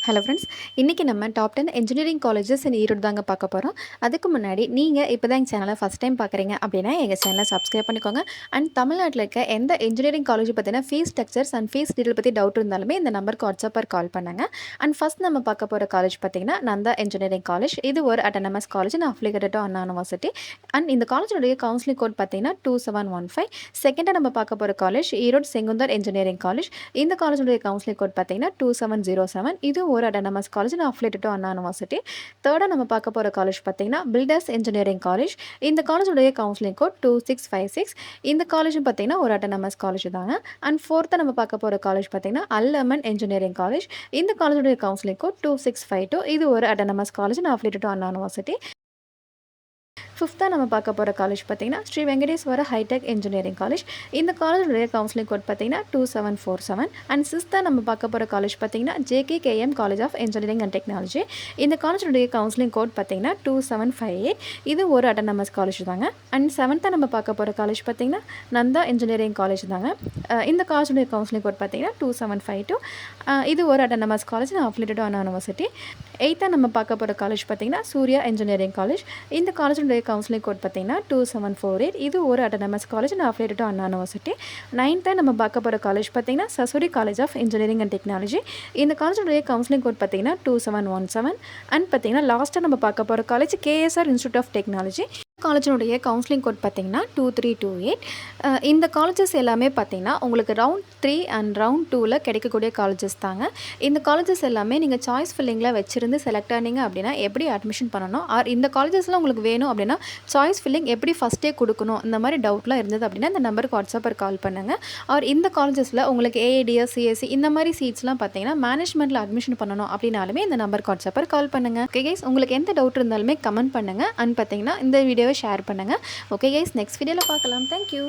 Hello friends, இன்றைக்கி நம்ம top 10 engineering colleges இன் ஈரோடு தாங்க பார்க்க போகிறோம். அதுக்கு முன்னாடி நீங்கள் இப்போ தான் எங்கள் சேனலை ஃபஸ்ட் டைம் பார்க்குறீங்க அப்படின்னா எங்கள் சேனலை சப்ஸ்கிரைப் பண்ணிக்கோங்க. அண்ட் தமிழ்நாட்டில் இருக்க எந்த இன்ஜினியரிங் காலேஜ் பற்றின fees structures and fees detail பற்றி டவுட் இருந்தாலுமே இந்த நம்பருக்கு வாட்ஸ்அப் கால் பண்ணுங்க. அண்ட் ஃபஸ்ட் நம்ம பார்க்க போகிற காலேஜ் பார்த்திங்கன்னா நந்தா இன்ஜினியரிங் காலேஜ். இது ஒரு autonomous college and affiliated to Anna university. And இந்த காலேஜுடைய கவுன்சிலிங் கோட் பார்த்திங்கன்னா 2715. செகண்டாக நம்ம பார்க்க போகிற college Erode Sengunthar engineering college. இந்த காலேஜுடைய கவுன்சிலிங் கோட் பார்த்திங்கன்னா 2707. இது ஒரு autonomous college and affiliated to Anna university. தேர்டாக நம்ம பார்க்க போகிற காலேஜ் பார்த்திங்கன்னா பில்டர்ஸ் இன்ஜினியரிங் காலேஜ். இந்த காலேஜுடைய கவுன்சிலிங் கோட் 2656. இந்த காலேஜும் பார்த்திங்கன்னா ஒரு அட்டானமஸ் காலேஜ் தாங்க. அண்ட் ஃபோர்த்தாக நம்ம பார்க்க போகிற காலேஜ் பார்த்திங்கன்னா அல்-அமன் இன்ஜினியரிங் காலேஜ். இந்த காலேஜுடைய கவுன்சிலிங் கோட் 2652. இது ஒரு autonomous college and affiliated to Anna university. ஃபிஃப்த்தாக நம்ம பார்க்க போகிற காலேஜ் பார்த்திங்கன்னா Sri Venkateswara hitech engineering college. இந்த காலேஜுடைய கவுன்சிலிங் கோட் பார்த்திங்கன்னா 2747. அண்ட் சிக்ஸ்த்தாக நம்ம பார்க்க போகிற காலேஜ் பார்த்திங்கன்னா JKKM college of engineering and technology. இந்த காலேஜுடைய கவுன்சிலிங் கோட் பார்த்திங்கன்னா 2758. இது ஒரு அட்டானமஸ் காலேஜ் தாங்க. அண்ட் செவன்த்தாக நம்ம பார்க்க போகிற காலேஜ் பார்த்திங்கன்னா நந்தா இன்ஜினியரிங் காலேஜ் தாங்க. இந்த காலேஜுடைய கவுன்சிலிங் கோட் பார்த்திங்கன்னா 2752. இது ஒரு autonomous college and affiliated to Anna university. எயித்தாக நம்ம பார்க்க போகிற காலேஜ் பார்த்திங்கன்னா சூர்யா இன்ஜினியரிங் காலேஜ். இந்த காலேஜுடைய கவுன்சிலிங் கோட் பார்த்திங்கன்னா 2748. இது ஒரு autonomous college and affiliated to Anna university. நைன்த்தாக நம்ம பார்க்க போகிற காலேஜ் பார்த்திங்கன்னா Sasurie college of engineering and technology. இந்த காலேஜுடைய கவுன்சிலிங் கோட் பார்த்திங்கன்னா 2717. அண்ட் பார்த்திங்கன்னா லாஸ்ட்டாக நம்ம பார்க்க போகிற college KSR institute of technology. காலேஜினுடைய கவுன்சிலிங் கோட் பார்த்திங்கன்னா 2328. இந்த காலேஜஸ் எல்லாமே பார்த்திங்கன்னா உங்களுக்கு ரவுண்ட் 3 அண்ட் ரவுண்ட் 2ல் கிடைக்கக்கூடிய காலேஜஸ் தாங்க. இந்த காலேஜஸ் எல்லாமே நீங்கள் சாய்ஸ் ஃபில்லிங்கில் வச்சுருந்து செலக்ட் ஆனீங்க அப்படின்னா எப்படி அட்மிஷன் பண்ணணும், ஆர் இந்த காலேஜஸ்லாம் உங்களுக்கு வேணும் அப்படின்னா சாய்ஸ் ஃபில்லிங் எப்படி ஃபஸ்ட்டே கொடுக்கணும், இந்த மாதிரி டவுட்லாம் இருந்தது அப்படின்னா இந்த நம்பருக்கு வாட்ஸ்அப் கால் பண்ணுங்கள். ஆர் இந்த காலேஜஸில் உங்களுக்கு AADS CSC இந்த மாதிரி சீட்ஸ்லாம் பார்த்திங்கன்னா மேனேஜ்மெண்ட்டில் அட்மிஷன் பண்ணணும் அப்படின்னாலுமே இந்த நம்பருக்கு வாட்ஸ்அப் கால் பண்ணுங்கள். ஓகே கைஸ், உங்களுக்கு எந்த டவுட் இருந்தாலுமே கமெண்ட் பண்ணுங்கள். அண்ட் பார்த்திங்கன்னா இந்த வீடியோ ஷேர் பண்ணுங்கள். ஓகே கைஸ், நெக்ஸ்ட் வீடியோவில் பார்க்கலாம். தேங்க்யூ.